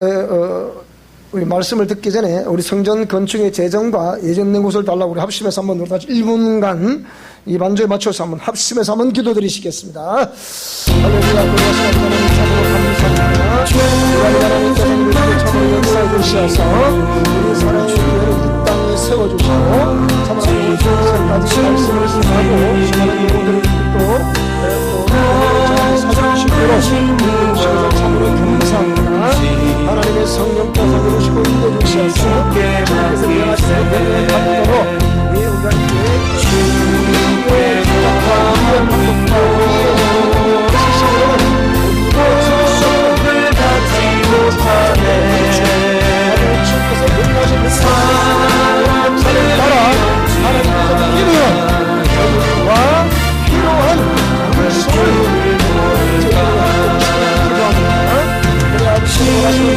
우리 말씀을 듣기 전에 우리 성전 건축의 재정과 예정된 곳을 달라고 우리 합심해서 한번 우리 다시 1분간 이 반주에 맞춰서 한번 합심해서 한번 기도드리시겠습니다. 할렐루야. 고맙습니다. 하나님 참으로 감사합니다. 하나님께서 우리에게 참으로 역사해 주셔서 우리 사랑의 교회를 이 땅에 세워주시고 참으로 우리 교회까지 말씀을 전하고 수많은 영혼들을 또 사주실 대로 주셔서 참으로 감사합니다. 하나님의 성령께서 이루시고 인도주셔서 주님께서 명하시는 대로 받도록 우리가 이제 주님의 기적과 반복하고 지시를 받지 못하네. 주님께서 명하신 사랑을 따라 하나님께서 필요한 필요한 물성을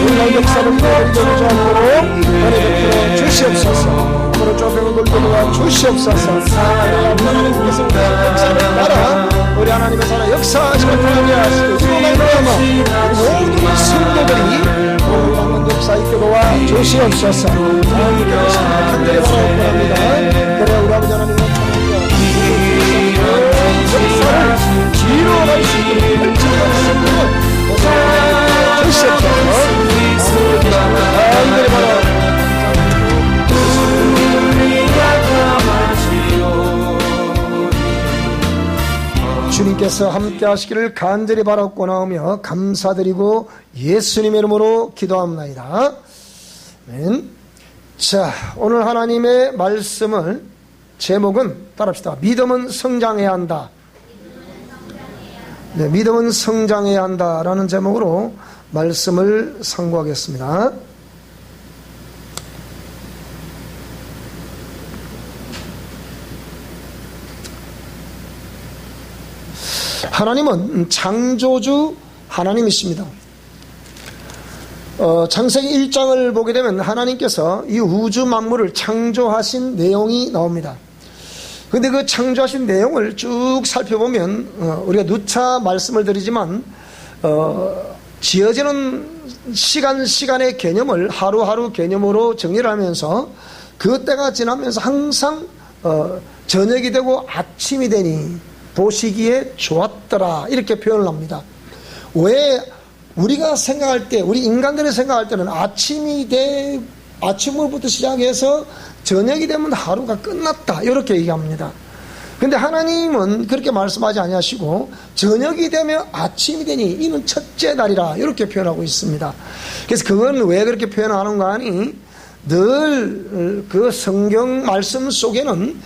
놀라운 역사를 보여주지 않도록 은혜 베풀어 주시옵소서. 앞으로 조병을 놀려놓아 주시옵소서. 하나님께서 우리의 역사를 따라 우리 하나님의 사랑 역사하시고 통하게 하시고 이로만 말하며 모든 성도들이 오늘 역사 있게 도와 주시옵소서. 하나님께서 간절히 바라옵니다. 그래 우리 아버지 하나님의 역사를 이루어갈 수 있는 펼쳐갈 수 있는 주님께서 함께 하시기를 간절히 바라옵고 나오며 감사드리고 예수님의 이름으로 기도합니다. 아멘. 자, 오늘 하나님의 말씀을 제목은 따라합시다. 믿음은 성장해야 한다. 네, 믿음은 성장해야 한다라는 제목으로 말씀을 상고하겠습니다. 하나님은 창조주 하나님이십니다. 창세기 1장을 보게 되면 하나님께서 이 우주 만물을 창조하신 내용이 나옵니다. 근데 그 창조하신 내용을 쭉 살펴보면 우리가 누차 말씀을 드리지만 지어지는 시간의 개념을 하루하루 개념으로 정리를 하면서 그 때가 지나면서 항상 저녁이 되고 아침이 되니 보시기에 좋았더라 이렇게 표현을 합니다. 왜 우리가 생각할 때 우리 인간들이 생각할 때는 아침부터 시작해서 저녁이 되면 하루가 끝났다 이렇게 얘기합니다. 근데 하나님은 그렇게 말씀하지 아니하시고 저녁이 되면 아침이 되니 이는 첫째 날이라 이렇게 표현하고 있습니다. 그래서 그건 왜 그렇게 표현하는가 하니 늘 그 성경 말씀 속에는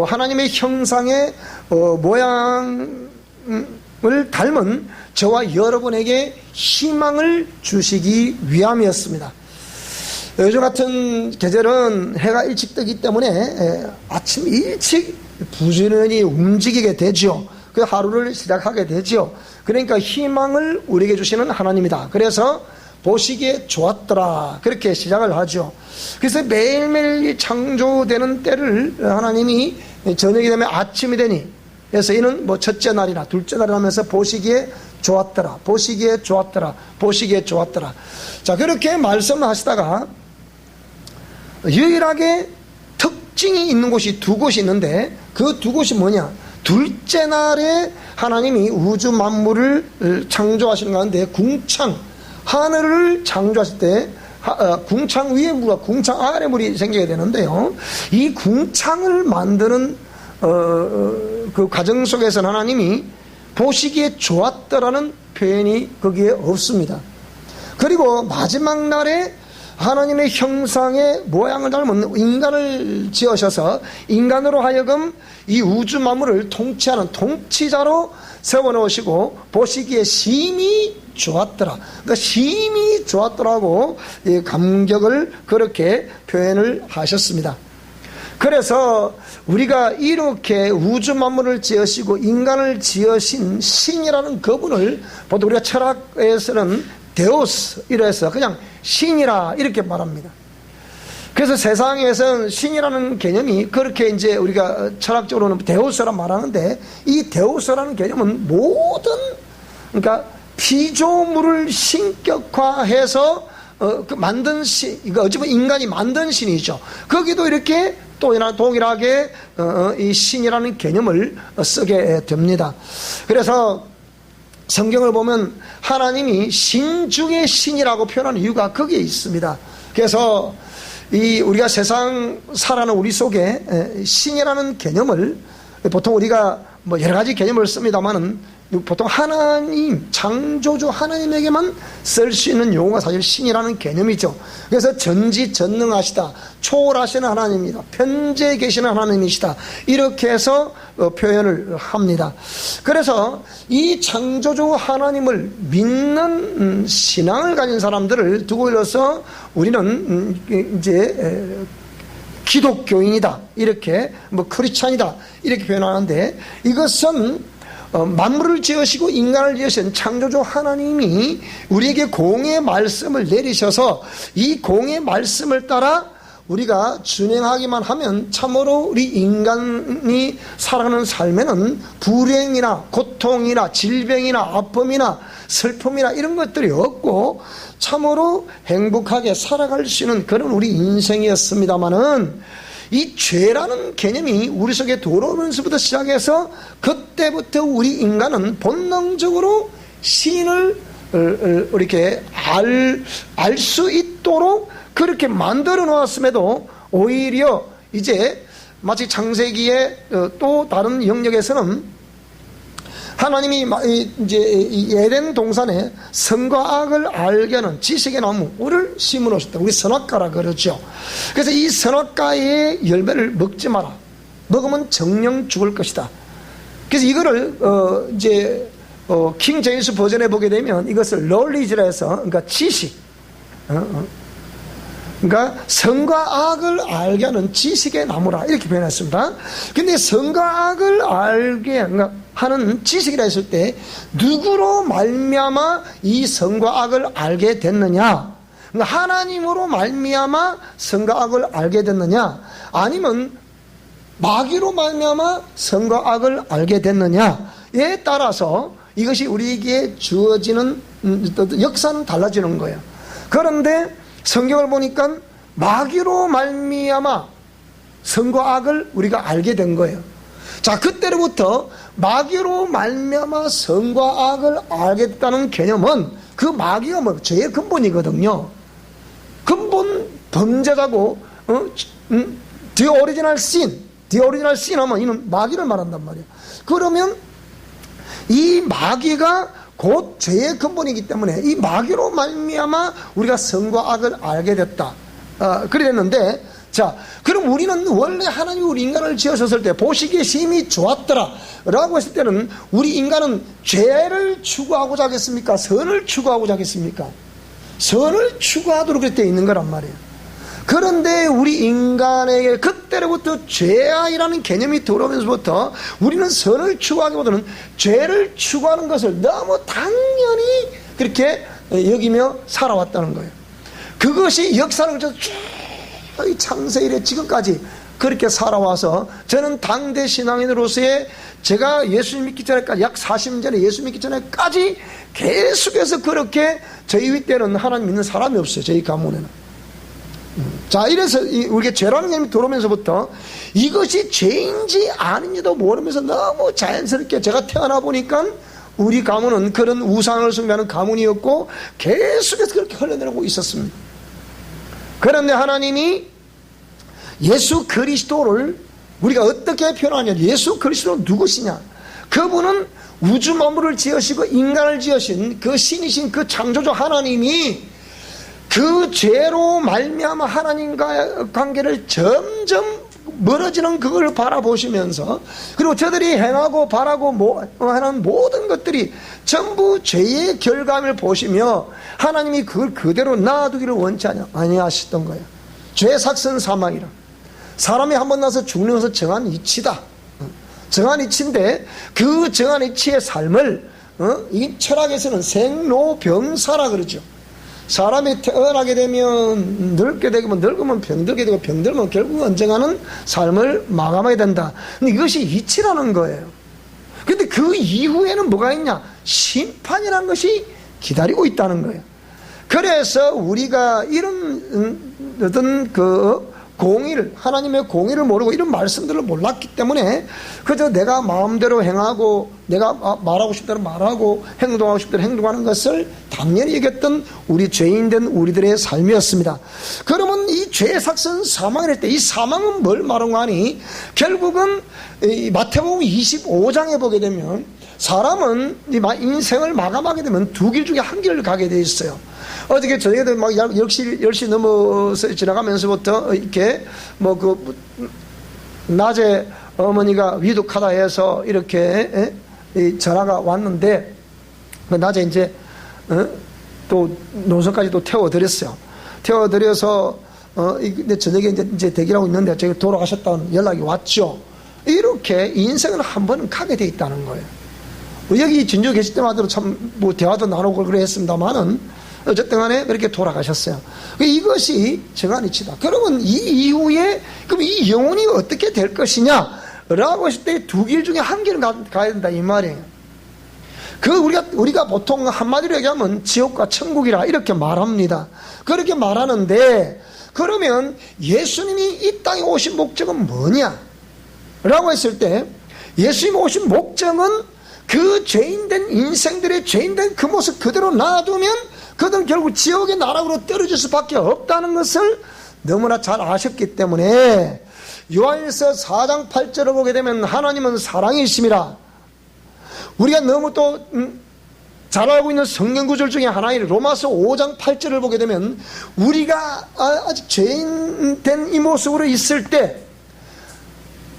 하나님의 형상의 모양을 닮은 저와 여러분에게 희망을 주시기 위함이었습니다. 요즘 같은 계절은 해가 일찍 뜨기 때문에 아침 일찍 부지런히 움직이게 되죠. 그 하루를 시작하게 되죠. 그러니까 희망을 우리에게 주시는 하나님이다. 그래서 보시기에 좋았더라 그렇게 시작을 하죠. 그래서 매일매일 창조되는 때를 하나님이 저녁이 되면 아침이 되니 그래서 이는 뭐 첫째 날이나 둘째 날이라 하면서 보시기에 좋았더라 보시기에 좋았더라 보시기에 좋았더라. 자, 그렇게 말씀을 하시다가 유일하게 특징이 있는 곳이 두 곳이 있는데 그 두 곳이 뭐냐? 둘째 날에 하나님이 우주 만물을 창조하시는 가운데 궁창 하늘을 창조하실 때 궁창 위에 물과 궁창 아래 물이 생기게 되는데요. 이 궁창을 만드는 그 과정 속에서는 하나님이 보시기에 좋았더라는 표현이 거기에 없습니다. 그리고 마지막 날에 하나님의 형상의 모양을 닮은 인간을 지으셔서 인간으로 하여금 이 우주 만물을 통치하는 통치자로 세워놓으시고 보시기에 심히 좋았더라. 그러니까 심히 좋았더라고 감격을 그렇게 표현을 하셨습니다. 그래서 우리가 이렇게 우주 만물을 지으시고 인간을 지으신 신이라는 그분을 보통 우리가 철학에서는 데우스 이래서 그냥 신이라 이렇게 말합니다. 그래서 세상에서는 신이라는 개념이 그렇게 이제 우리가 철학적으로는 데우스라 말하는데 이 데우스라는 개념은 모든 그러니까 피조물을 신격화해서 만든 신, 이거 어찌 보면 인간이 만든 신이죠. 거기도 이렇게 또 동일하게 이 신이라는 개념을 쓰게 됩니다. 그래서 성경을 보면 하나님이 신 중의 신이라고 표현하는 이유가 거기에 있습니다. 그래서 우리가 세상 살아가는 우리 속에 신이라는 개념을 보통 우리가 뭐 여러 가지 개념을 씁니다만은 보통 하나님, 창조주 하나님에게만 쓸 수 있는 용어가 사실 신이라는 개념이죠. 그래서 전지전능하시다, 초월하시는 하나님이다, 편재에 계시는 하나님이시다, 이렇게 해서 표현을 합니다. 그래서 이 창조주 하나님을 믿는 신앙을 가진 사람들을 두고 일러서 우리는 이제 기독교인이다, 이렇게 뭐 크리스찬이다 이렇게 표현하는데, 이것은 만물을 지으시고 인간을 지으신 창조주 하나님이 우리에게 공의 말씀을 내리셔서 이 공의 말씀을 따라 우리가 준행하기만 하면 참으로 우리 인간이 살아가는 삶에는 불행이나 고통이나 질병이나 아픔이나 슬픔이나 이런 것들이 없고 참으로 행복하게 살아갈 수 있는 그런 우리 인생이었습니다마는, 이 죄라는 개념이 우리 속에 들어오면서부터 시작해서 그때부터 우리 인간은 본능적으로 신을 이렇게 알 수 있도록 그렇게 만들어 놓았음에도 오히려 이제 마치 창세기의 또 다른 영역에서는 하나님이 이제 에덴 동산에 선과 악을 알게 하는 지식의 나무를 심어 놓으셨다. 우리 선악과라 그러죠. 그래서 이 선악과의 열매를 먹지 마라. 먹으면 정령 죽을 것이다. 그래서 이거를 이제 킹 제임스 버전에 보게 되면 이것을 knowledge라 해서, 그러니까 지식, 그러니까 선과 악을 알게 하는 지식의 나무라 이렇게 표현했습니다. 근데 선과 악을 알게 하는 지식이라 했을 때 누구로 말미암아 이 선과 악을 알게 됐느냐? 그러니까 하나님으로 말미암아 선과 악을 알게 됐느냐? 아니면 마귀로 말미암아 선과 악을 알게 됐느냐에 따라서 이것이 우리에게 주어지는 역사는 달라지는 거예요. 그런데 성경을 보니까 마귀로 말미암아 선과 악을 우리가 알게 된 거예요. 자, 그때로부터 마귀로 말미암아 선과 악을 알게 됐다는 개념은 그 마귀가 뭐 죄의 근본이거든요. 근본 범죄자고 the original sin 하면 이는 마귀를 말한단 말이에요. 그러면 이 마귀가 곧 죄의 근본이기 때문에 이 마귀로 말미암아 우리가 선과 악을 알게 됐다. 그랬는데, 자, 그럼 우리는 원래 하나님이 우리 인간을 지으셨을 때 보시기에 심히 좋았더라 라고 했을 때는 우리 인간은 죄를 추구하고자 하겠습니까? 선을 추구하고자 하겠습니까? 선을 추구하도록 그렇게 되어 있는 거란 말이에요. 그런데 우리 인간에게 그때로부터 죄악이라는 개념이 들어오면서부터 우리는 선을 추구하기보다는 죄를 추구하는 것을 너무 당연히 그렇게 여기며 살아왔다는 거예요. 그것이 역사를 거쳐서 쭉 창세 이래 지금까지 그렇게 살아와서, 저는 당대 신앙인으로서의 제가 예수님 믿기 전에까지 약 40년 전에 예수 믿기 전에까지 계속해서 그렇게 저희 때는 하나님 믿는 사람이 없어요. 저희 가문에는. 자, 이래서 우리가 죄라는 개념이 들어오면서부터 이것이 죄인지 아닌지도 모르면서 너무 자연스럽게 제가 태어나 보니까 우리 가문은 그런 우상을 숭배하는 가문이었고 계속해서 그렇게 흘러내리고 있었습니다. 그런데 하나님이 예수 그리스도를 우리가 어떻게 표현하냐, 예수 그리스도는 누구시냐? 그분은 우주 만물을 지으시고 인간을 지으신 그 신이신 그 창조주 하나님이 그 죄로 말미암아 하나님과 관계를 점점 멀어지는 그걸 바라보시면서, 그리고 저들이 행하고 바라고 하는 모든 것들이 전부 죄의 결과를 보시며 하나님이 그걸 그대로 놔두기를 원치 아니하셨던 거예요. 죄 삭선 사망이라, 사람이 한번 나서 죽는 것은 정한 이치다. 정한 이치인데 그 정한 이치의 삶을 이 철학에서는 생로병사라 그러죠. 사람이 태어나게 되면 늙게 되면 늙으면 병들게 되고 병들면 결국은 언젠가는 삶을 마감하게 된다. 근데 이것이 이치라는 거예요. 근데 그 이후에는 뭐가 있냐? 심판이라는 것이 기다리고 있다는 거예요. 그래서 우리가 이런 어떤 그 공의를, 하나님의 공의를 모르고 이런 말씀들을 몰랐기 때문에 그저 내가 마음대로 행하고 내가 말하고 싶대로 말하고 행동하고 싶대로 행동하는 것을 당연히 여겼던 우리 죄인된 우리들의 삶이었습니다. 그러면 이 죄의 삭선 사망일 때 이 사망은 뭘 말하는 거 아니? 결국은 이 마태복음 25장에 보게 되면 사람은 인생을 마감하게 되면 두 길 중에 한 길을 가게 돼 있어요. 어저께 저녁에도 막 10시 넘어서 지나가면서부터 이렇게 낮에 어머니가 위독하다 해서 이렇게 전화가 왔는데, 낮에 이제 또 노선까지 또 태워드렸어요. 태워드려서 근데 저녁에 이제 대기하고 있는데 저기 돌아가셨다는 연락이 왔죠. 이렇게 인생은 한 번은 가게 돼 있다는 거예요. 여기 진주 계실 때마다 참 대화도 나누고 그래 했습니다만은 어쨌든 간에 그렇게 돌아가셨어요. 이것이 정한이치다. 그러면 이 이후에 그럼 이 영혼이 어떻게 될 것이냐 라고 했을 때 두 길 중에 한 길은 가야 된다 이 말이에요. 우리가 보통 한마디로 얘기하면 지옥과 천국이라 이렇게 말합니다. 그렇게 말하는데, 그러면 예수님이 이 땅에 오신 목적은 뭐냐 라고 했을 때, 예수님이 오신 목적은 그 죄인된 인생들의 죄인된 그 모습 그대로 놔두면 그들은 결국 지옥의 나락으로 떨어질 수밖에 없다는 것을 너무나 잘 아셨기 때문에 요한일서 4장 8절을 보게 되면 하나님은 사랑이심이라, 우리가 너무 또 잘 알고 있는 성경 구절 중에 하나인 로마서 5장 8절을 보게 되면 우리가 아직 죄인된 이 모습으로 있을 때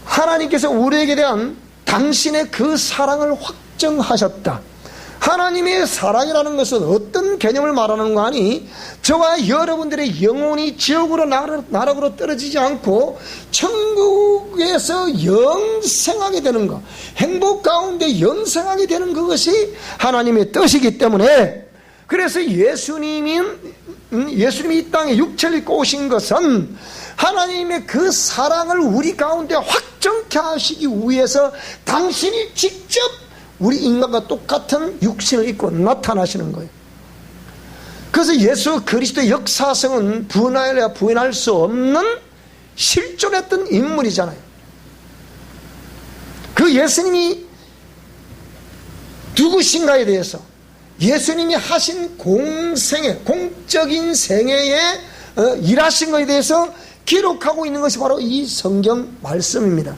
하나님께서 우리에게 대한 당신의 그 사랑을 확정하셨다. 하나님의 사랑이라는 것은 어떤 개념을 말하는 거 아니? 저와 여러분들의 영혼이 지옥으로 나락으로 떨어지지 않고 천국에서 영생하게 되는 것, 행복 가운데 영생하게 되는 그것이 하나님의 뜻이기 때문에, 그래서 예수님이 이 땅에 육체를 입고 오신 것은 하나님의 그 사랑을 우리 가운데 확정케 하시기 위해서 당신이 직접 우리 인간과 똑같은 육신을 입고 나타나시는 거예요. 그래서 예수 그리스도의 역사성은 부인할 수 없는 실존했던 인물이잖아요. 그 예수님이 누구신가에 대해서, 예수님이 하신 공적인 생애에 일하신 것에 대해서 기록하고 있는 것이 바로 이 성경 말씀입니다.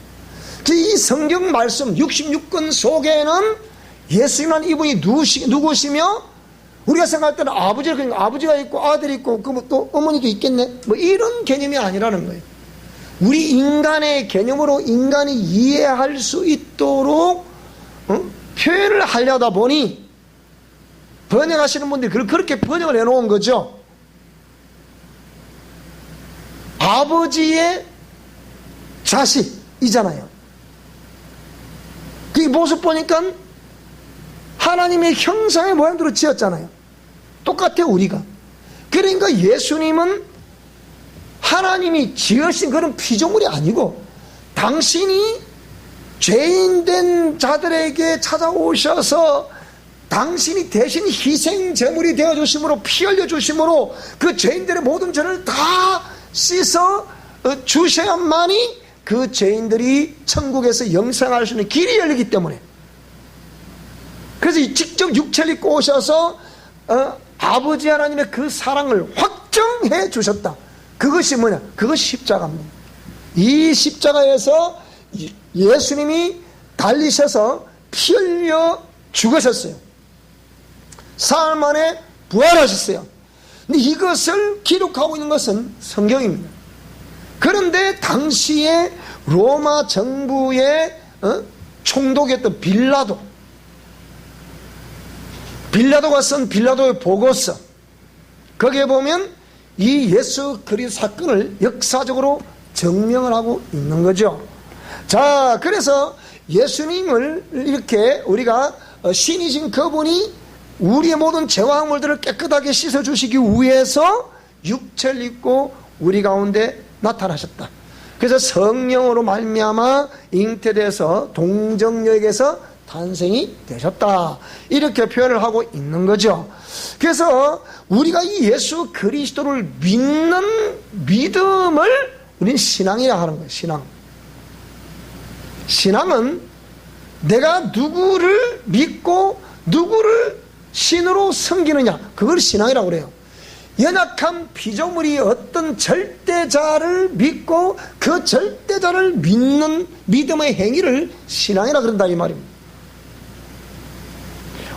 이 성경 말씀 66권 속에는 예수님이라는 이분이 누구시며, 우리가 생각할 때는 아버지가 있고 아들이 있고 또 어머니도 있겠네, 이런 개념이 아니라는 거예요. 우리 인간의 개념으로 인간이 이해할 수 있도록 표현을 하려다 보니 번역하시는 분들이 그렇게 번역을 해놓은 거죠. 아버지의 자식이잖아요. 그 모습 보니까 하나님의 형상의 모양대로 지었잖아요. 똑같아요, 우리가. 그러니까 예수님은 하나님이 지으신 그런 피조물이 아니고, 당신이 죄인된 자들에게 찾아오셔서 당신이 대신 희생제물이 되어주심으로, 피 흘려주심으로 그 죄인들의 모든 죄를 다 씻어 주셔야만이 그 죄인들이 천국에서 영생할 수 있는 길이 열리기 때문에, 그래서 직접 육체를 입고 오셔서 아버지 하나님의 그 사랑을 확정해 주셨다. 그것이 뭐냐? 그것이 십자가입니다. 이 십자가에서 예수님이 달리셔서 피 흘려 죽으셨어요. 사흘 만에 부활하셨어요. 근데 이것을 기록하고 있는 것은 성경입니다. 그런데 당시에 로마 정부의 총독이었던 빌라도가 쓴 빌라도의 보고서, 거기에 보면 이 예수 그리스도 사건을 역사적으로 증명을 하고 있는 거죠. 자, 그래서 예수님을 이렇게 우리가 신이신 그분이 우리의 모든 죄와 허물들을 깨끗하게 씻어주시기 위해서 육체를 입고 우리 가운데 나타나셨다. 그래서 성령으로 말미암아 잉태돼서 동정녀에게서 탄생이 되셨다. 이렇게 표현을 하고 있는 거죠. 그래서 우리가 이 예수 그리스도를 믿는 믿음을 우리는 신앙이라 하는 거예요. 신앙은 내가 누구를 믿고 누구를 신으로 섬기느냐, 그걸 신앙이라고 그래요. 연약한 피조물이 어떤 절대자를 믿고 그 절대자를 믿는 믿음의 행위를 신앙이라 그런다 이 말입니다.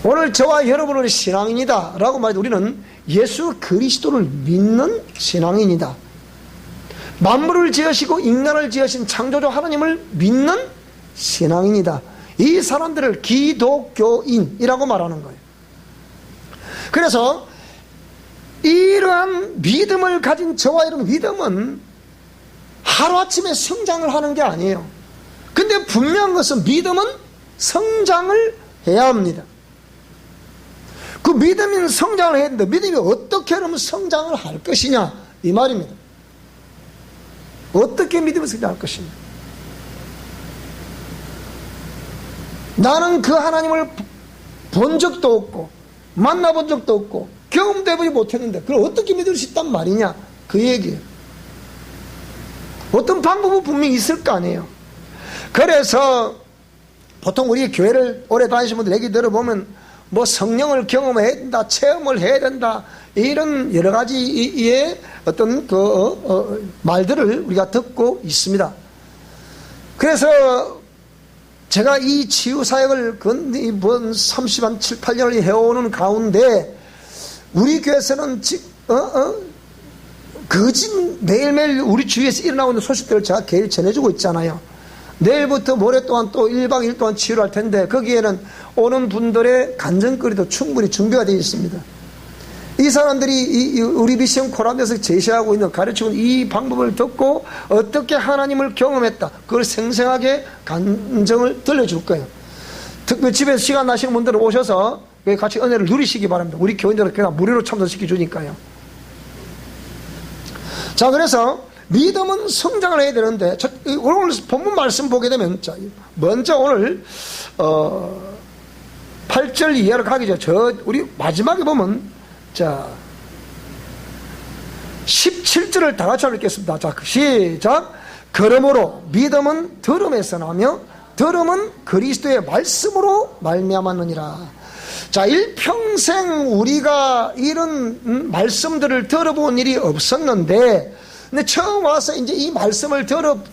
오늘 저와 여러분의 신앙인이다 라고 말해도 우리는 예수 그리스도를 믿는 신앙인이다. 만물을 지으시고 인간을 지으신 창조주 하나님을 믿는 신앙인이다. 이 사람들을 기독교인이라고 말하는 거예요. 그래서 이러한 믿음을 가진 저와 여러분, 믿음은 하루아침에 성장을 하는 게 아니에요. 근데 분명한 것은 믿음은 성장을 해야 합니다. 그 믿음은 성장을 해야 되는데 믿음이 어떻게 하면 성장을 할 것이냐 이 말입니다. 어떻게 믿음을 성장할 것이냐. 나는 그 하나님을 본 적도 없고 만나본 적도 없고 경험도 해보지 못했는데 그걸 어떻게 믿을 수 있단 말이냐 그 얘기예요. 어떤 방법은 분명히 있을 거 아니에요. 그래서 보통 우리 교회를 오래 다니신 분들 얘기 들어보면 뭐 성령을 경험해야 된다, 체험을 해야 된다, 이런 여러 가지의 어떤 말들을 우리가 듣고 있습니다. 그래서 제가 이 치유사역을 이번 30한 7, 8년을 해오는 가운데 우리 교회에서는 거짓 매일매일 우리 주위에서 일어나고 있는 소식들을 제가 계속 전해주고 있잖아요. 내일부터 모레 동안 또 1박 2일 동안 치유를 할 텐데 거기에는 오는 분들의 간증거리도 충분히 준비가 되어 있습니다. 이 사람들이 우리 미션 코람에서 제시하고 있는 가르치고 있는 이 방법을 듣고 어떻게 하나님을 경험했다, 그걸 생생하게 간증을 들려줄 거예요. 집에서 시간 나시는 분들은 오셔서 같이 은혜를 누리시기 바랍니다. 우리 교인들은 그냥 무료로 참석시켜 주니까요. 자, 그래서 믿음은 성장을 해야 되는데 오늘 본문 말씀 보게 되면 먼저 오늘 8절 이하로 가기 전에 우리 마지막에 보면 17절을 다 같이 읽겠습니다. 자, 시작. 그러므로 믿음은 들음에서 나며 들음은 그리스도의 말씀으로 말미암았느니라. 자, 일평생 우리가 이런 말씀들을 들어본 일이 없었는데, 근데 처음 와서 이제 이 말씀을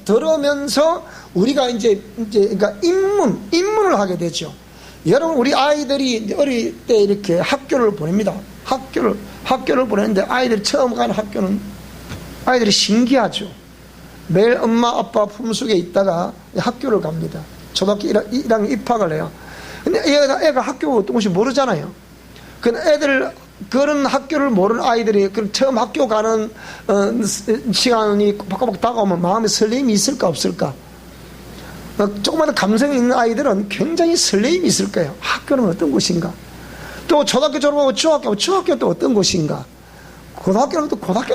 들으면서 우리가 그러니까 입문을 하게 되죠. 여러분, 우리 아이들이 어릴 때 이렇게 학교를 보냅니다. 학교를 보내는데 아이들이 처음 가는 학교는 아이들이 신기하죠. 매일 엄마 아빠 품속에 있다가 학교를 갑니다. 초등학교 1학년 입학을 해요. 근데 애가 학교가 어떤 것인지 모르잖아요. 그런 학교를 모르는 아이들이 처음 학교 가는 시간이 바꿔 다가오면 마음에 설렘이 있을까 없을까? 조그마한 감성이 있는 아이들은 굉장히 설렘이 있을 거예요. 학교는 어떤 곳인가? 또 초등학교 졸업하고 중학교 또 어떤 곳인가? 고등학교는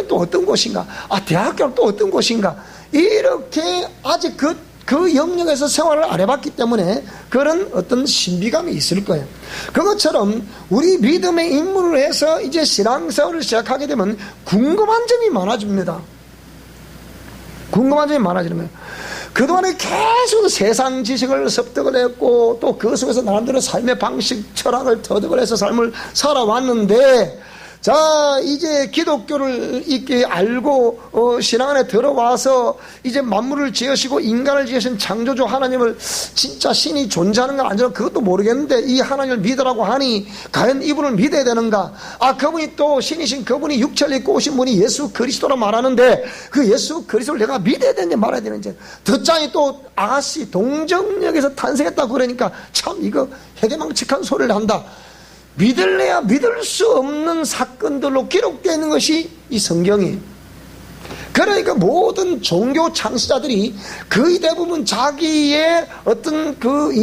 또 어떤 곳인가? 대학교는 또 어떤 곳인가? 이렇게 아직 그 영역에서 생활을 안 해봤기 때문에 그런 어떤 신비감이 있을 거예요. 그것처럼 우리 믿음에 입문을 해서 이제 신앙생활을 시작하게 되면 궁금한 점이 많아집니다. 궁금한 점이 많아지는 거예요. 그동안에 계속 세상 지식을 습득을 했고 또 그 속에서 나름대로 삶의 방식, 철학을 터득을 해서 삶을 살아왔는데, 자, 이제 기독교를 이렇게 알고 신앙 안에 들어와서 이제 만물을 지으시고 인간을 지으신 창조주 하나님을, 진짜 신이 존재하는 건 아니라 그것도 모르겠는데 이 하나님을 믿으라고 하니 과연 이분을 믿어야 되는가? 그분이 또 신이신 그분이 육체를 입고 오신 분이 예수 그리스도라 말하는데 그 예수 그리스도를 내가 믿어야 되는지 말아야 되는지, 듣자니 또 아가씨 동정역에서 탄생했다고 그러니까 참 이거 해괴망측한 소리를 한다. 믿을래야 믿을 수 없는 사건들로 기록되어 있는 것이 이 성경이에요. 그러니까 모든 종교 창시자들이 거의 대부분 자기의 어떤 그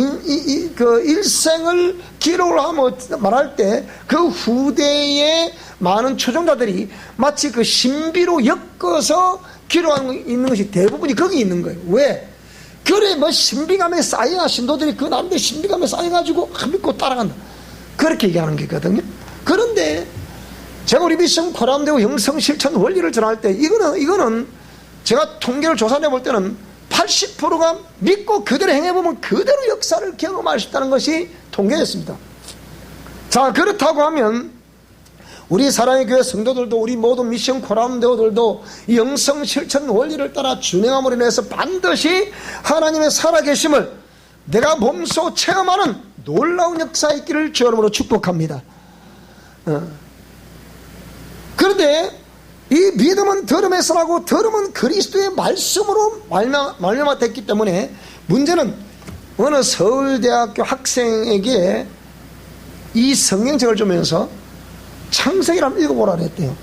일생을 기록을 하며 말할 때 그 후대의 많은 추종자들이 마치 그 신비로 엮어서 기록하고 있는 것이 대부분이 거기 있는 거예요. 왜? 그래 뭐 신비감에 쌓여, 신도들이 그 나름대로 신비감에 쌓여가지고 믿고 따라간다, 그렇게 얘기하는 게거든요. 그런데 제가 우리 미션 코람되고 영성 실천 원리를 전할 때 이거는 제가 통계를 조사해 볼 때는 80%가 믿고 그대로 행해보면 그대로 역사를 경험할 수 있다는 것이 통계였습니다. 자, 그렇다고 하면 우리 사랑의 교회 성도들도, 우리 모든 미션 코람데오들도 이 영성 실천 원리를 따라 준행함으로 인해서 반드시 하나님의 살아계심을 내가 몸소 체험하는 놀라운 역사 있기를 주 여러분으로 축복합니다. 그런데 이 믿음은 들음에서 나고 들음은 그리스도의 말씀으로 말미암아 됐기 때문에 문제는 어느 서울대학교 학생에게 이 성경책을 주면서 창세기를 한번 읽어보라 그랬대요.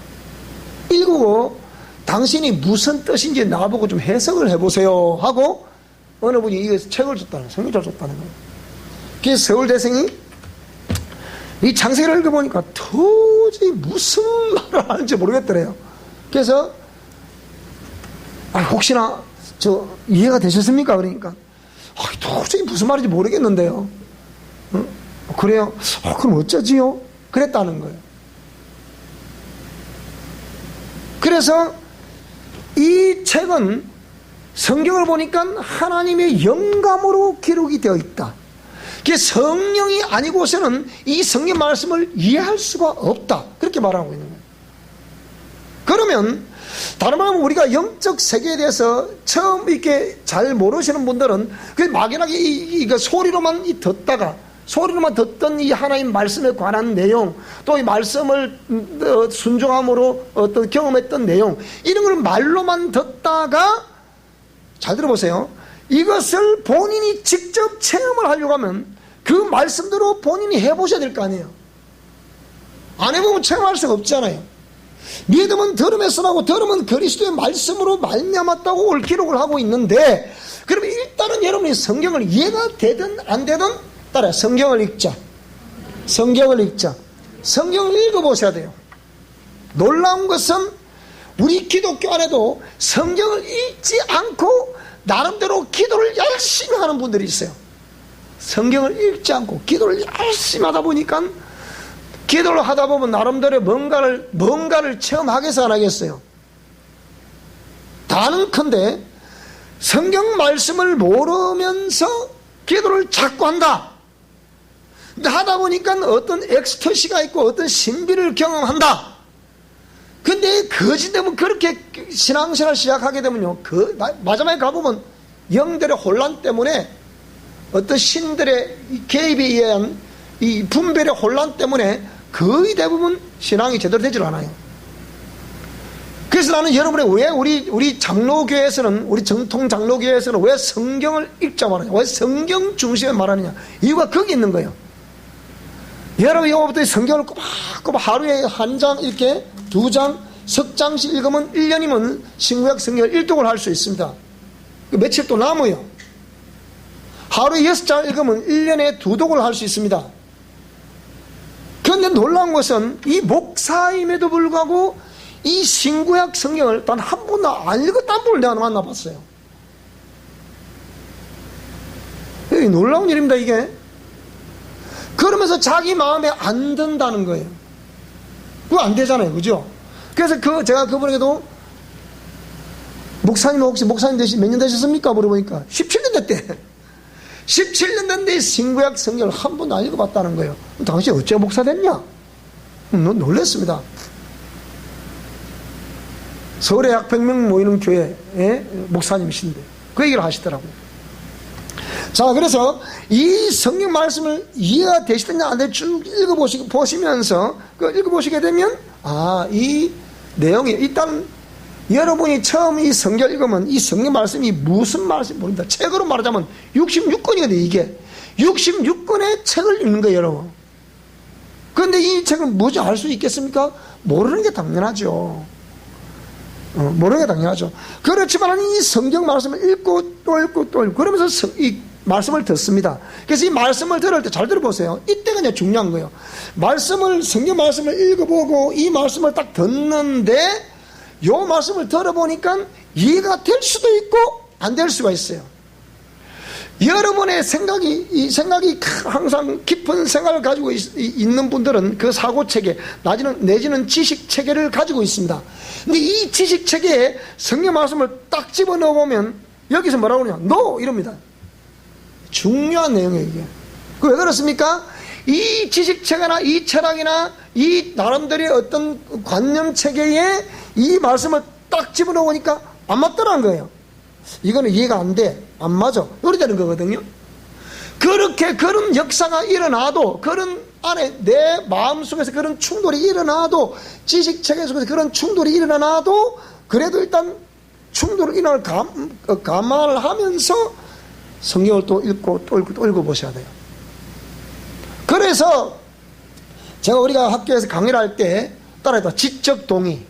읽고 당신이 무슨 뜻인지 나보고 좀 해석을 해보세요 하고 어느 분이 이 책을 줬다는, 성경책을 줬다는 거예요. 그래서 서울대생이 이 창세기를 읽어보니까 도저히 무슨 말을 하는지 모르겠더래요. 그래서 혹시나 이해가 되셨습니까? 그러니까 도저히 무슨 말인지 모르겠는데요. 그래요? 그럼 어쩌지요? 그랬다는 거예요. 그래서 이 책은 성경을 보니까 하나님의 영감으로 기록이 되어 있다. 성령이 아니고서는 이 성경 말씀을 이해할 수가 없다, 그렇게 말하고 있는 거예요. 그러면 다른 말로 우리가 영적 세계에 대해서 처음 이렇게 잘 모르시는 분들은 그 막연하게 이거 소리로만 듣던 이 하나님 말씀에 관한 내용, 또 이 말씀을 순종함으로 어떤 경험했던 내용, 이런 걸 말로만 듣다가, 잘 들어보세요, 이것을 본인이 직접 체험을 하려고 하면 그 말씀대로 본인이 해보셔야 될 거 아니에요. 안 해보면 체험할 수가 없잖아요. 믿음은 들음에서 나고 들음은 그리스도의 말씀으로 말미암았다고 올 기록을 하고 있는데, 그러면 일단은 여러분이 성경을 이해가 되든 안 되든 따라 성경을 읽자. 성경을 읽어보셔야 돼요. 놀라운 것은 우리 기독교 안에도 성경을 읽지 않고 나름대로 기도를 열심히 하는 분들이 있어요. 성경을 읽지 않고 기도를 열심히 하다 보니까, 기도를 하다 보면 나름대로 뭔가를 체험하겠어 안 하겠어요? 다는컨대 성경 말씀을 모르면서 기도를 자꾸 한다. 근데 하다 보니까 어떤 엑스터시가 있고 어떤 신비를 경험한다. 근데 거짓되면 그렇게 신앙생활을 시작하게 되면요, 마지막에 가보면 영들의 혼란 때문에, 어떤 신들의 개입에 의한 이 분별의 혼란 때문에 거의 대부분 신앙이 제대로 되질 않아요. 그래서 나는 여러분의 왜 우리 장로교회에서는, 우리 정통 장로교회에서는 왜 성경을 읽자고 하느냐, 왜 성경 중심에 말하느냐, 이유가 거기 있는 거예요. 여러분 이거부터 성경을 꼬박꼬박 하루에 한 장, 이렇게 2장, 석 장씩 읽으면 1년이면 신구약 성경을 일독을 할 수 있습니다. 며칠 또 남아요. 하루에 6장 읽으면 1년에 2독을 할 수 있습니다. 그런데 놀라운 것은 이 목사임에도 불구하고 이 신구약 성경을 단 한 번도 안 읽었다는 분을 내가 만나봤어요. 이게 놀라운 일입니다, 이게. 그러면서 자기 마음에 안 든다는 거예요. 그거 안 되잖아요, 그죠? 그래서 제가 그분에게도 목사님 혹시 목사님 몇 년 되셨습니까? 물어보니까 17년 됐대. 17년 됐는데 신구약 성경을 한 번도 안 읽어봤다는 거예요. 당신 어째 목사 됐냐? 놀랐습니다. 서울에 약 100명 모이는 교회의 목사님이신데 그 얘기를 하시더라고요. 자, 그래서 이 성경 말씀을 이해가 되시든지 안 되든지 쭉 읽어보시면서 읽어보시게 되면, 이 내용이 일단 여러분이 처음 이 성경 읽으면 이 성경 말씀이 무슨 말씀인지 모릅니다. 책으로 말하자면 66권이거든요. 이게 66권의 책을 읽는 거예요, 여러분. 그런데 이 책을 뭐지 알 수 있겠습니까? 모르는 게 당연하죠. 모르는 게 당연하죠. 그렇지만 이 성경 말씀을 읽고 또 읽고 또 읽고 그러면서 이 말씀을 듣습니다. 그래서 이 말씀을 들을 때 잘 들어보세요. 이때가 이제 중요한 거예요. 성경 말씀을 읽어보고 이 말씀을 딱 듣는데, 요 말씀을 들어보니까 이해가 될 수도 있고 안 될 수가 있어요. 여러분의 생각이, 이 생각이 항상 깊은 생각을 가지고 있는 분들은 그 사고체계, 내지는 지식체계를 가지고 있습니다. 근데 이 지식체계에 성경 말씀을 딱 집어 넣어보면 여기서 뭐라고 그러냐? 너! 이럽니다. 중요한 내용이에요, 이게. 그 왜 그렇습니까? 이 지식체계나 이 철학이나 이 나름대로의 어떤 관념체계에 이 말씀을 딱 집어 넣으니까 안 맞더라는 거예요. 이거는 이해가 안 돼. 안 맞아. 이렇게 되는 거거든요. 그렇게 그런 역사가 일어나도, 그런 안에 내 마음속에서 그런 충돌이 일어나도, 지식체계 속에서 그런 충돌이 일어나도, 그래도 일단 충돌을 일어날 감안을 하면서 성경을 또 읽고 또 읽어보셔야 돼요. 그래서 제가 우리가 학교에서 강의를 할 때 따라했다. 지적 동의.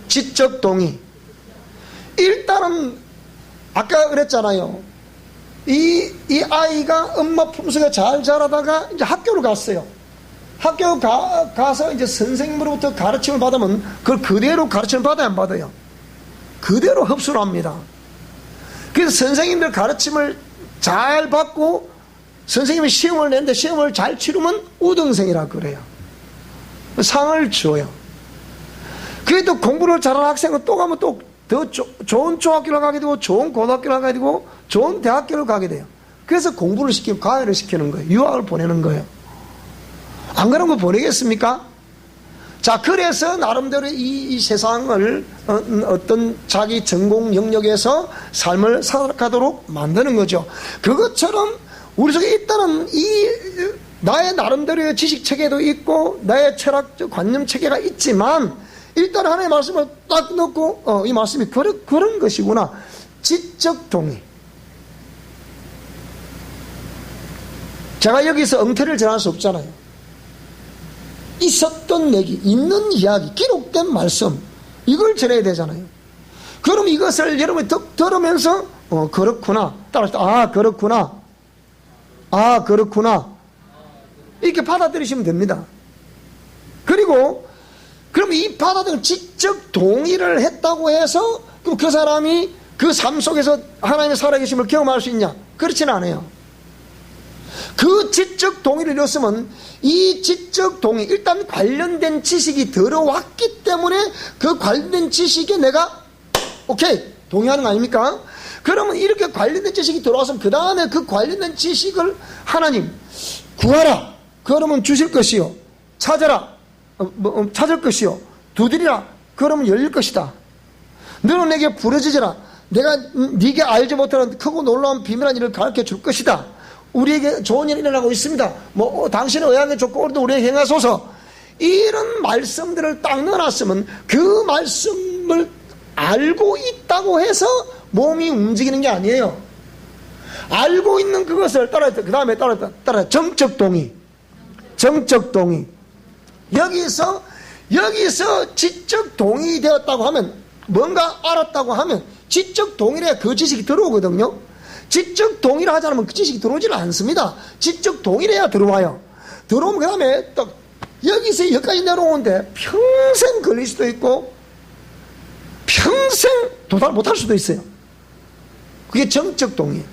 지적 동의. 일단은 아까 그랬잖아요. 이 아이가 엄마 품속에 잘 자라다가 이제 학교를 갔어요. 학교 가서 이제 선생님으로부터 가르침을 받으면 그걸 그대로 가르침을 받아야 안 받아요? 그대로 흡수를 합니다. 그래서 선생님들 가르침을 잘 받고 선생님이 시험을 냈는데 시험을 잘 치르면 우등생이라고 그래요. 상을 줘요. 그래도 공부를 잘하는 학생은 또 가면 또 더 좋은 중학교를 가게 되고 좋은 고등학교를 가게 되고 좋은 대학교를 가게 돼요. 그래서 공부를 시키고 과외를 시키는 거예요. 유학을 보내는 거예요. 안 그런 거 보내겠습니까? 자, 그래서 나름대로 이 세상을 어떤 자기 전공 영역에서 삶을 살아가도록 만드는 거죠. 그것처럼 우리 속에 있다는 이 나의 나름대로의 지식체계도 있고 나의 철학적 관념체계가 있지만 일단 하나님의 말씀을 딱 넣고 이 말씀이 그런 것이구나. 지적 동의. 제가 여기서 엉터리를 전할 수 없잖아요. 있었던 얘기, 있는 이야기, 기록된 말씀, 이걸 전해야 되잖아요. 그럼 이것을 여러분이 들으면서 그렇구나. 따라서 그렇구나. 그렇구나. 이렇게 받아들이시면 됩니다. 그리고 그럼 이 받아들인 지적 동의를 했다고 해서 그럼 그 사람이 그 삶 속에서 하나님의 살아계심을 경험할 수 있냐? 그렇지는 않아요. 그 지적 동의를 이뤘으면 이 지적 동의, 일단 관련된 지식이 들어왔기 때문에 그 관련된 지식에 내가 오케이 동의하는 거 아닙니까? 그러면 이렇게 관련된 지식이 들어왔으면 그 다음에 그 관련된 지식을 하나님 구하라. 그러면 주실 것이요. 찾아라. 찾을 것이요. 두드리라. 그러면 열릴 것이다. 너는 내게 부르짖으라. 내가 네게 알지 못하는 크고 놀라운 비밀한 일을 가르쳐 줄 것이다. 우리에게 좋은 일이 일어나고 있습니다. 당신의 의향에 좋고 오늘도 우리에게 행하소서. 이런 말씀들을 딱 넣어놨으면 그 말씀을 알고 있다고 해서 몸이 움직이는 게 아니에요. 알고 있는 그것을 그 다음에 따라 정적 동의. 정적 동의. 여기서 지적 동의되었다고 하면, 뭔가 알았다고 하면 지적 동의에 그 지식이 들어오거든요. 지적 동의를 하지 않으면 그 지식이 들어오지는 않습니다. 지적 동의를 해야 들어와요. 들어오면 그 다음에 딱 여기서 여기까지 내려오는데 평생 걸릴 수도 있고 평생 도달 못할 수도 있어요. 그게 정적 동의.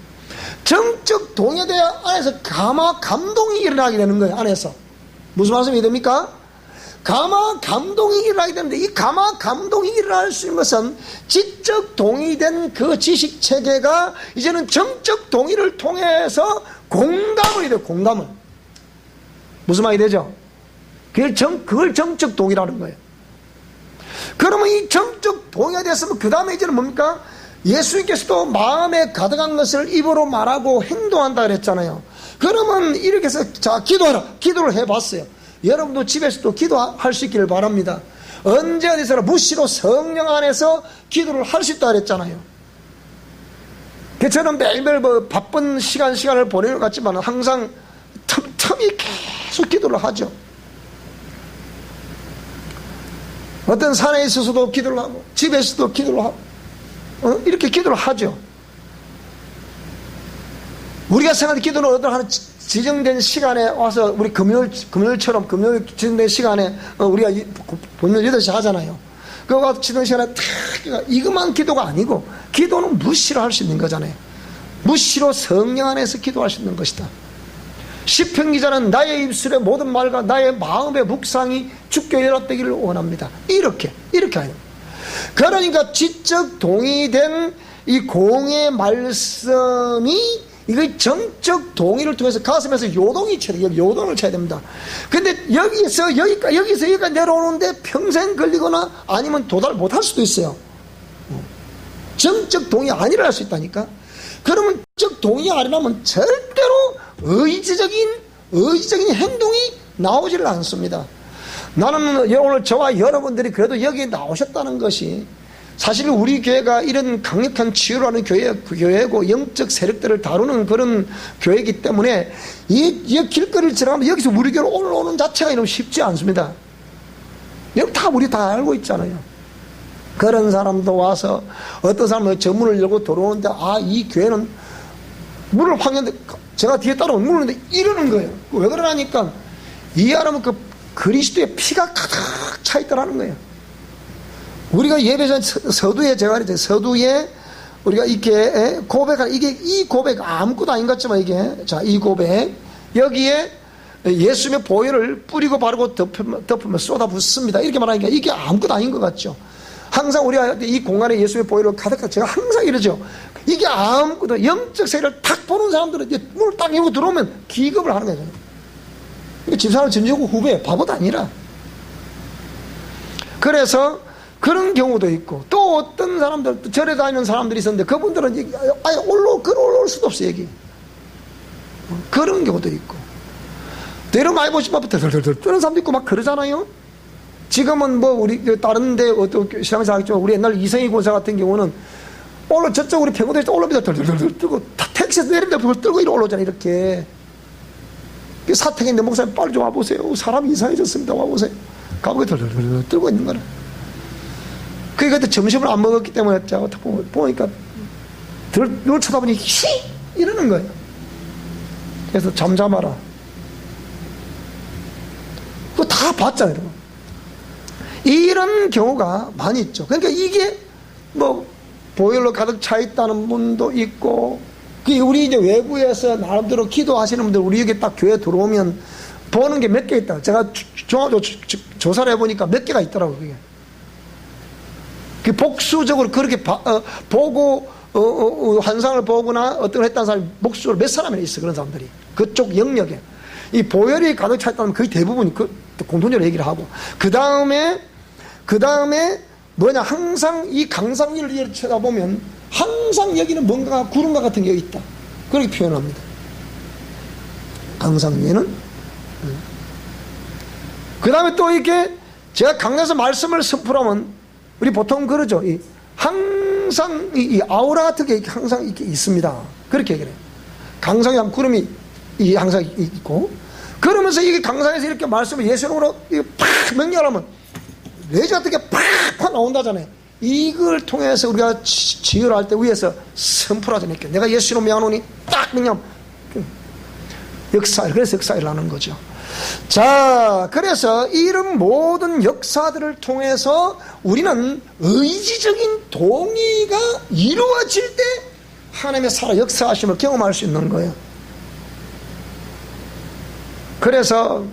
정적 동의에 대한 안에서 감동이 일어나게 되는 거예요. 안에서. 무슨 말씀이 됩니까? 감동이 일어나게 되는데 이 감동이 일어날 수 있는 것은 지적 동의된 그 지식체계가 이제는 정적 동의를 통해서 공감이 돼요. 공감을. 무슨 말이 되죠? 그걸 정적 동의라는 거예요. 그러면 이 정적 동의가 됐으면 그 다음에 이제는 뭡니까? 예수님께서도 마음에 가득한 것을 입으로 말하고 행동한다 그랬잖아요. 그러면 이렇게 해서 자 기도하라. 기도를 해봤어요. 여러분도 집에서도 기도할 수 있기를 바랍니다. 언제 어디서나 무시로 성령 안에서 기도를 할 수 있다 그랬잖아요. 저는 매일매일 바쁜 시간을 보내는 것 같지만 항상 틈틈이 계속 기도를 하죠. 어떤 산에 있어서도 기도를 하고 집에서도 기도를 하고 이렇게 기도를 하죠. 우리가 생각하는 기도는 어떤 하는 지정된 시간에 와서 우리 금요일처럼 금요일 지정된 시간에 우리가 본명 8시 하잖아요. 그거 지정된 시간에 탁 이것만 기도가 아니고 기도는 무시를 할 수 있는 거잖아요. 무시로 성령 안에서 기도할 수 있는 것이다. 시편 기자는 나의 입술의 모든 말과 나의 마음의 묵상이 주께 연합되기를 원합니다. 이렇게 하는. 그러니까 지적 동의된 이 공의 말씀이 이거 정적 동의를 통해서 가슴에서 요동이 쳐야 돼요. 요동을 쳐야 됩니다. 근데 여기서 여기까지 내려오는데 평생 걸리거나 아니면 도달 못할 수도 있어요. 정적 동의 아니라 할 수 있다니까. 그러면 정적 동의 아니라면 절대로 의지적인 행동이 나오지를 않습니다. 나는 오늘 저와 여러분들이 그래도 여기에 나오셨다는 것이 사실 우리 교회가 이런 강력한 치유를 하는 교회고 영적 세력들을 다루는 그런 교회이기 때문에 이 길거리를 지나가면 여기서 우리 교회로 올라오는 자체가 이러면 쉽지 않습니다. 여기 우리 다 알고 있잖아요. 그런 사람도 와서 어떤 사람은 저 문을 열고 들어오는데 이 교회는 문을 확 열는데 제가 뒤에 따라오면 문을 열는데 이러는 거예요. 왜 그러냐니까 이 사람은 그 그리스도의 피가 가득 차 있다라는 거예요. 우리가 예배전 서두에 제가 그랬죠. 서두에 우리가 이렇게 고백하는 이 고백 아무것도 아닌 것 같지만 이 고백 여기에 예수님의 보혈을 뿌리고 바르고 덮으면 쏟아붓습니다. 이렇게 말하니까 이게 아무것도 아닌 것 같죠. 항상 우리가 이 공간에 예수의 보혈을 가득하게 제가 항상 이러죠. 이게 아무것도 영적 세계를 탁 보는 사람들은 이제 문을 딱 열고 들어오면 기겁을 하는 거예요. 집사람 전지고 후배 바보도 아니라. 그래서 그런 경우도 있고 또 어떤 사람들 절에 다니는 사람들이 있었는데 그분들은 아예 올라올 수도 없어요. 여기 그런 경우도 있고 내려 많이 보시면 덜덜덜 뜨는 사람도 있고 막 그러잖아요. 지금은 뭐 우리 다른데 어떤 시장에서 하겠지만 우리 옛날 이성희 권사 같은 경우는 저쪽 우리 평구대에서 올라오면서 덜덜덜 뜨고 택시에서 내리는데 그걸 뜨고 이리 올라오잖아요. 이렇게 사택인데 목사님 빨리 좀 와보세요. 사람이 이상해졌습니다. 와보세요. 가보게 덜덜덜 뜨고 있는 거라. 그게 그때 점심을 안 먹었기 때문에 제가 보니까 늘 쳐다보니 이러는 거예요. 그래서 잠잠하라. 그거 다 봤잖아요. 이런 경우가 많이 있죠. 그러니까 이게 뭐 보혈로 가득 차 있다는 분도 있고, 우리 이제 외부에서 나름대로 기도하시는 분들 우리 여기 딱 교회 들어오면 보는 게 몇 개 있다. 제가 조사를 해보니까 몇 개가 있더라고요. 그게. 복수적으로 그렇게 보고 환상을 보거나 어떤 걸 했다는 사람이 복수적으로 몇 사람이나 있어. 그런 사람들이 그쪽 영역에 이 보혈이 가득 차 있다면 거의 대부분이 공통적으로 얘기를 하고, 그 다음에 뭐냐, 항상 이 강상위를 쳐다보면 항상 여기는 뭔가 구름과 같은 게 여기 있다. 그렇게 표현합니다. 강상위에는. 그 다음에 또 이렇게 제가 강단에서 말씀을 선포하면 우리 보통 그러죠. 항상 이 아우라 같은 게 항상 이렇게 있습니다. 그렇게 얘기를 해요. 강상에 한 구름이 항상 있고, 그러면서 이게 강상에서 이렇게 말씀을 예수님으로 팍 명령하면 레지 같은 게 팍팍 나온다잖아요. 이걸 통해서 우리가 지혈할 때 위에서 선포하잖아요. 내가 예수로 명하노니 딱 명령. 그래서 역사를 하는 거죠. 자, 그래서 이런 모든 역사들을 통해서 우리는 의지적인 동의가 이루어질 때 하나님의 살아 역사하심을 경험할 수 있는 거예요. 그래서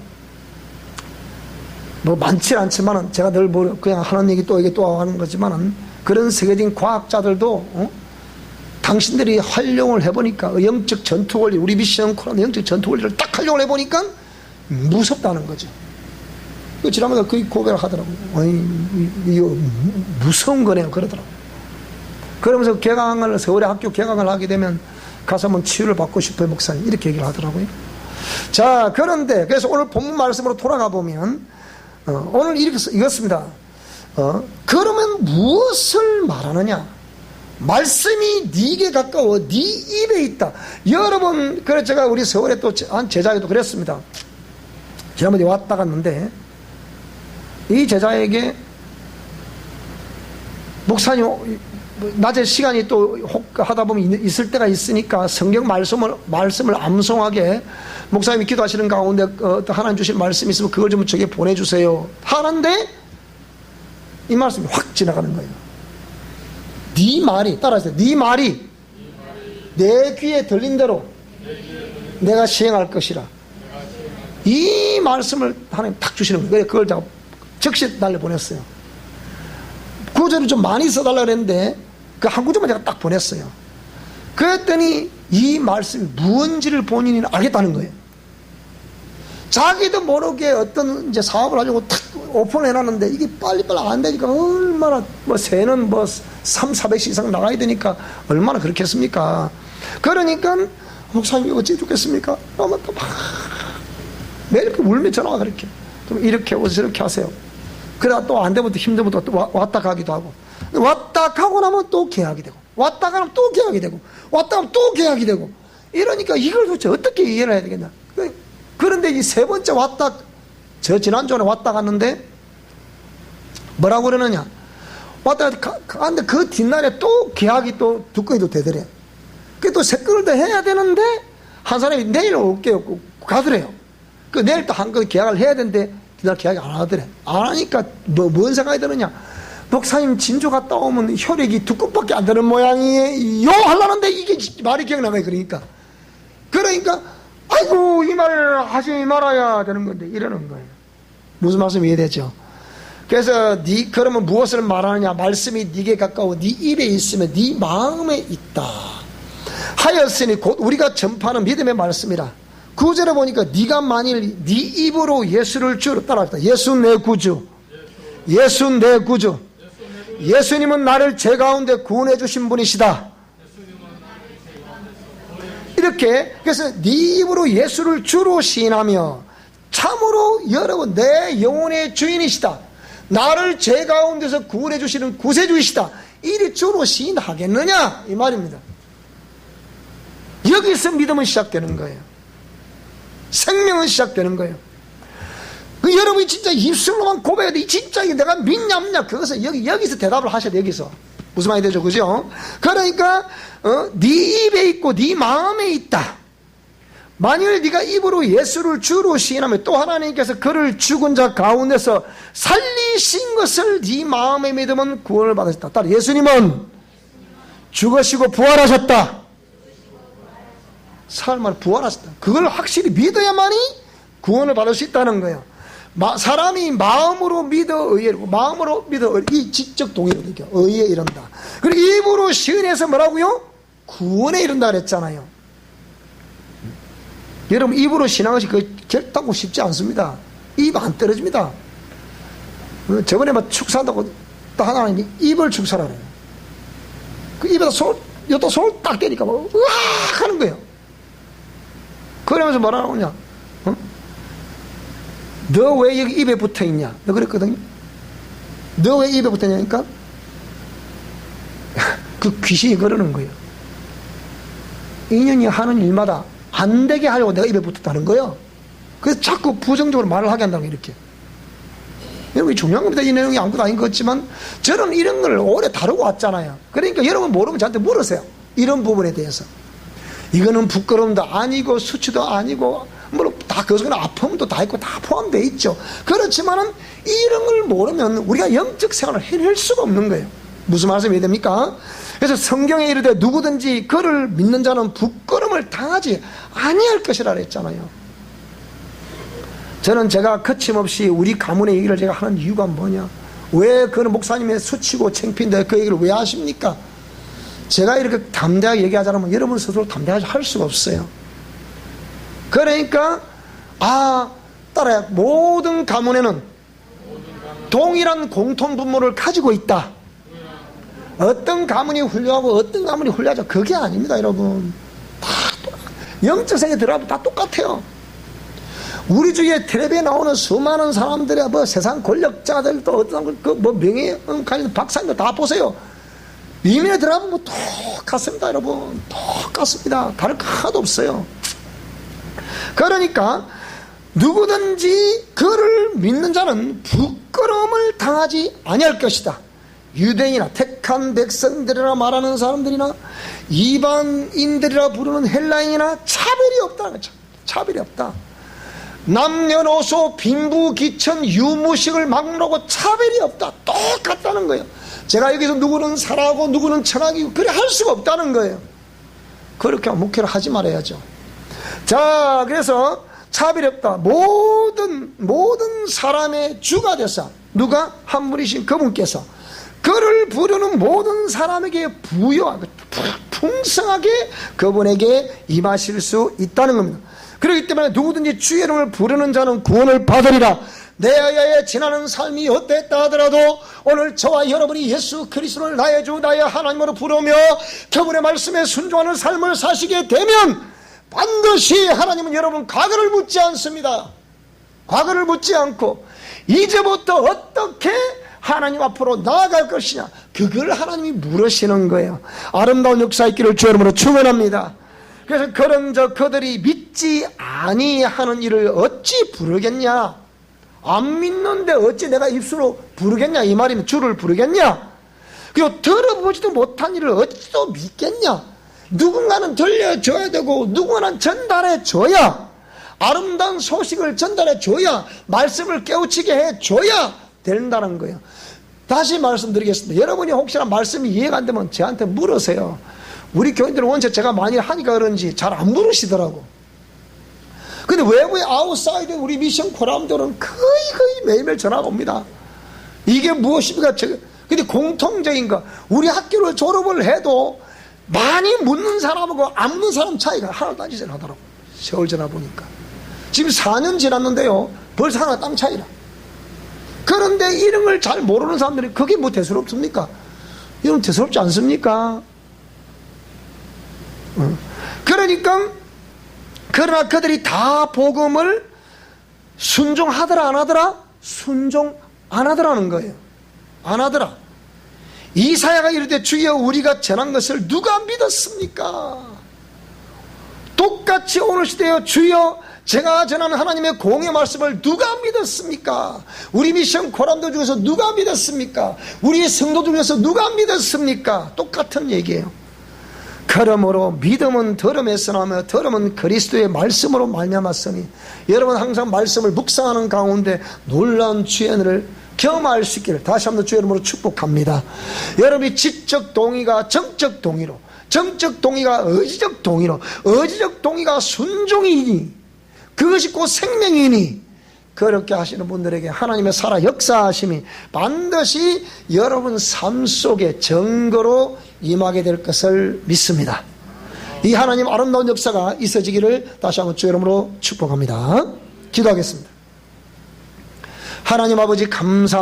뭐 많지 않지만은 제가 늘 그냥 하는 얘기 또 얘기 또 하는 거지만은 그런 세계적인 과학자들도 당신들이 활용을 해보니까 영적 전투 원리, 우리 미션 코로나 영적 전투 원리를 딱 활용을 해보니까 무섭다는 거죠. 지난번에 그 고백을 하더라고요. 이거 무서운 거네요. 그러더라고요. 그러면서 서울에 학교 개강을 하게 되면 가서 한번 치유를 받고 싶어요, 목사님. 이렇게 얘기를 하더라고요. 자, 그런데 그래서 오늘 본문 말씀으로 돌아가 보면 오늘 이렇습니다. 그러면 무엇을 말하느냐? 말씀이 네게 가까워 네 입에 있다. 여러분, 그래 제가 우리 서울에 또 한 제자에도 그랬습니다. 지난번에 왔다 갔는데 이 제자에게 목사님 낮에 시간이 또 하다 보면 있을 때가 있으니까 성경 말씀을 암송하게 목사님이 기도하시는 가운데 하나님 주실 말씀이 있으면 그걸 좀 저게 보내주세요 하는데 이 말씀이 확 지나가는 거예요. 네 말이, 따라하세요. 네 말이 내 귀에 들린 대로 내가 시행할 것이라. 이 말씀을 하나님 탁 주시는 거예요. 그걸 제가 즉시 날려보냈어요. 구절을 좀 많이 써달라 그랬는데 그 한 구절만 제가 딱 보냈어요. 그랬더니 이 말씀이 무언지를 본인이 알겠다는 거예요. 자기도 모르게 어떤 이제 사업을 하려고 탁 오픈을 해놨는데 이게 빨리빨리 안 되니까 얼마나 뭐 새는 뭐 300~400씩 이상 나가야 되니까 얼마나 그렇겠습니까? 그러니까 목사님 어찌 좋겠습니까? 아마 또 막 매일 울며 전화가 그렇게 좀 이렇게 오세요 저렇게 하세요. 그러다 또 안 되면 또 힘들면 또 왔다 가기도 하고, 왔다 가고 나면 또 계약이 되고, 왔다 가면 또 계약이 되고, 왔다 가면 또 계약이 되고, 이러니까 이걸 도대체 어떻게 이해를 해야 되겠나? 그런데 이 세 번째 왔다, 저 지난주에 왔다 갔는데 뭐라고 그러느냐? 왔다 갔는데 그 뒷날에 또 계약이 또 두꺼이도 되더래. 그게 또 세건을 더 해야 되는데 한 사람이 내일 올게요 가더래요. 그 내일 또 한 건 계약을 해야 되는데 그날 계약이 안 하더래. 안 하니까 뭔 생각이 드느냐? 목사님 진주 갔다 오면 혈액이 두 컵밖에 안 되는 모양이에요 하려는데 이게 말이 기억나가요. 그러니까 아이고 이 말을 하지 말아야 되는 건데 이러는 거예요. 무슨 말씀 이해되죠? 그래서 그러면 무엇을 말하느냐? 말씀이 네게 가까워 네 입에 있으면 네 마음에 있다 하였으니 곧 우리가 전파하는 믿음의 말씀이라. 9절에 보니까 네가 만일 네 입으로 예수를 주로 따라합시다. 예수 내 구주, 예수 내 구주, 예수님은 나를 죄 가운데 구원해 주신 분이시다. 이렇게 그래서 네 입으로 예수를 주로 시인하며 참으로 여러분 내 영혼의 주인이시다, 나를 죄 가운데서 구원해 주시는 구세주이시다, 이리 주로 시인하겠느냐 이 말입니다. 여기서 믿음은 시작되는 거예요. 생명은 시작되는 거예요. 여러분이 진짜 입술로만 고백해야 돼. 진짜 내가 믿냐 없냐 그것은 여기서 대답을 하셔야 돼. 여기서 무슨 말이 되죠? 그죠? 그러니까 네 입에 있고 네 마음에 있다. 만일 네가 입으로 예수를 주로 시인하면 또 하나님께서 그를 죽은 자 가운데서 살리신 것을 네 마음에 믿으면 구원을 받으셨다. 따라 예수님은 죽으시고 부활하셨다. 사흘 만에 부활하셨다. 그걸 확실히 믿어야만이 구원을 받을 수 있다는 거예요. 사람이 마음으로 믿어 의에 이르고 마음으로 믿어 이 지적 동의로 느껴 의에 이른다. 그리고 입으로 시인해서 뭐라고요? 구원에 이른다 그랬잖아요. 여러분 입으로 신앙하시 그 결단코 쉽지 않습니다. 입 안 떨어집니다. 저번에 막 축사한다고 또 하나님이 입을 축사라 그래요. 그 입에다 여기다 손을 딱 대니까 막 으악 하는 거예요. 그러면서 뭐라고 하냐? 너 왜 여기 입에 붙어 있냐? 너 그랬거든요. 너 왜 입에 붙어 있냐니까 그 귀신이 그러는 거예요. 인연이 하는 일마다 안 되게 하려고 내가 입에 붙었다는 거예요. 그래서 자꾸 부정적으로 말을 하게 한다는 거예요. 이렇게. 여러분 중요한 겁니다. 이 내용이 아무것도 아닌 것 같지만 저는 이런 걸 오래 다루고 왔잖아요. 그러니까 여러분 모르면 저한테 물으세요. 이런 부분에 대해서. 이거는 부끄러움도 아니고 수치도 아니고 물론 다 그것은 아픔도 다 있고 다 포함되어 있죠. 그렇지만은 이런 걸 모르면 우리가 영적 생활을 해낼 수가 없는 거예요. 무슨 말씀이 됩니까? 그래서 성경에 이르되 누구든지 그를 믿는 자는 부끄러움을 당하지 아니할 것이라 그랬잖아요. 저는 제가 거침없이 우리 가문의 얘기를 제가 하는 이유가 뭐냐? 왜 그는 목사님의 수치고 창피인데 그 얘기를 왜 하십니까? 제가 이렇게 담대하게 얘기하자면 여러분 스스로 담대하게 할 수가 없어요. 그러니까 따라야 모든 가문에는 동일한 공통분모를 가지고 있다. 어떤 가문이 훌륭하고 어떤 가문이 훌륭하죠. 그게 아닙니다. 여러분 다 영적 세계에 들어가면 다 똑같아요. 우리 주위에 텔레비에 나오는 수많은 사람들의 뭐 세상 권력자들도 어떤 뭐 명예 가진 박사님들 다 보세요. 이민에 들어가면 뭐 똑같습니다. 여러분 똑같습니다. 다를 거 하나도 없어요. 그러니까 누구든지 그를 믿는 자는 부끄러움을 당하지 아니할 것이다. 유대인이나 택한 백성들이라 말하는 사람들이나 이방인들이라 부르는 헬라인이나 차별이 없다는 거죠. 차별이 없다. 남녀노소 빈부귀천 유무식을 막론하고 차별이 없다. 똑같다는 거예요. 제가 여기서 누구는 사라고 누구는 천하기고 그래 할 수가 없다는 거예요. 그렇게 목회를 하지 말아야죠. 자, 그래서 차별이 없다. 모든 사람의 주가 되사, 누가? 한 분이신 그분께서 그를 부르는 모든 사람에게 부여하고 풍성하게 그분에게 임하실 수 있다는 겁니다. 그렇기 때문에 누구든지 주의 이름을 부르는 자는 구원을 받으리라. 내 지나는 삶이 어땠다 하더라도 오늘 저와 여러분이 예수 그리스도를 나의 주 나의 하나님으로 부르며 그분의 말씀에 순종하는 삶을 사시게 되면 반드시 하나님은 여러분 과거를 묻지 않습니다. 과거를 묻지 않고 이제부터 어떻게 하나님 앞으로 나아갈 것이냐, 그걸 하나님이 물으시는 거예요. 아름다운 역사 있기를 주 이름으로 축원합니다. 그래서 그들이 믿지 아니하는 일을 어찌 부르겠냐, 안 믿는데 어찌 내가 입술로 부르겠냐, 이 말이면 주를 부르겠냐, 그리고 들어보지도 못한 일을 어찌 또 믿겠냐. 누군가는 들려줘야 되고 누군가는 전달해줘야, 아름다운 소식을 전달해줘야, 말씀을 깨우치게 해줘야 된다는 거예요. 다시 말씀드리겠습니다. 여러분이 혹시나 말씀이 이해가 안 되면 저한테 물으세요. 우리 교인들은 원체 제가 많이 하니까 그런지 잘 안 물으시더라고. 근데 외부의 아웃사이드 우리 미션 코람들은 거의 매일매일 전화가 옵니다. 이게 무엇입니까? 근데 공통적인 거, 우리 학교를 졸업을 해도 많이 묻는 사람하고 안 묻는 사람 차이가 하나도 안 지나더라고. 세월 지나 보니까 지금 4년 지났는데요, 벌써 하나 땅 차이라. 그런데 이런 걸 잘 모르는 사람들이 그게 뭐 대수롭습니까? 이건 대수롭지 않습니까? 그러니까, 그러나 그들이 다 복음을 순종하더라 안 하더라? 순종 안 하더라는 거예요. 안 하더라. 이사야가 이르되 주여 우리가 전한 것을 누가 믿었습니까? 똑같이 오늘 시대에 주여 제가 전하는 하나님의 공의 말씀을 누가 믿었습니까? 우리 미션 코람도 중에서 누가 믿었습니까? 우리 성도 중에서 누가 믿었습니까? 똑같은 얘기예요. 그러므로 믿음은 들음에서 나며 들음은 그리스도의 말씀으로 말미암았으니, 여러분 항상 말씀을 묵상하는 가운데 놀라운 주의 은혜를 경험할 수 있기를 다시 한번 주의 이름으로 축복합니다. 여러분이 지적 동의가 정적 동의로, 정적 동의가 의지적 동의로, 의지적 동의가 순종이니 그것이 곧 생명이니, 그렇게 하시는 분들에게 하나님의 살아 역사하심이 반드시 여러분 삶 속에 증거로 임하게 될 것을 믿습니다. 이 하나님 아름다운 역사가 있어지기를 다시 한번 주의 이름으로 축복합니다. 기도하겠습니다. 하나님 아버지 감사합니다.